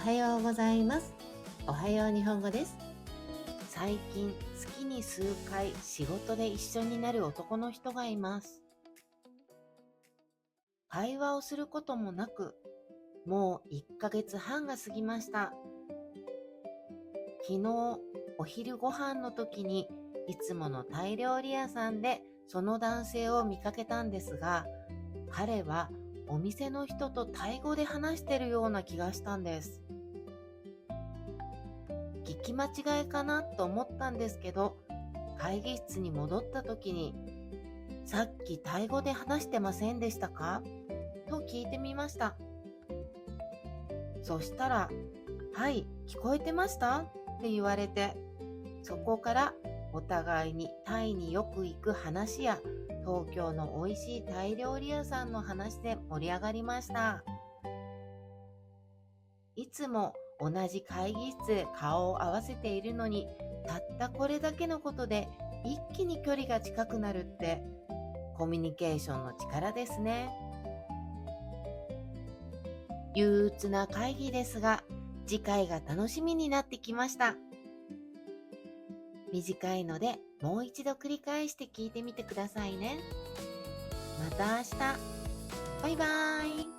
はようございます。おはよう日本語です。最近月に数回仕事で一緒になる男の人がいます。会話をすることもなく、もう1ヶ月半が過ぎました。昨日お昼ご飯の時にいつものタイ料理屋さんでその男性を見かけたんですが、彼はお店の人とタイ語で話してるような気がしたんです。聞き間違いかなと思ったんですけど、会議室に戻った時に、さっきタイ語で話してませんでしたかと聞いてみました。そしたら、はい、聞こえてましたって言われて、そこからお互いにタイによく行く話や、東京の美味しいタイ料理屋さんの話で盛り上がりました。いつも同じ会議室で顔を合わせているのに、たったこれだけのことで一気に距離が近くなるって、コミュニケーションの力ですね。憂鬱な会議ですが、次回が楽しみになってきました。短いので、もう一度繰り返して聞いてみてくださいね。また明日。バイバーイ。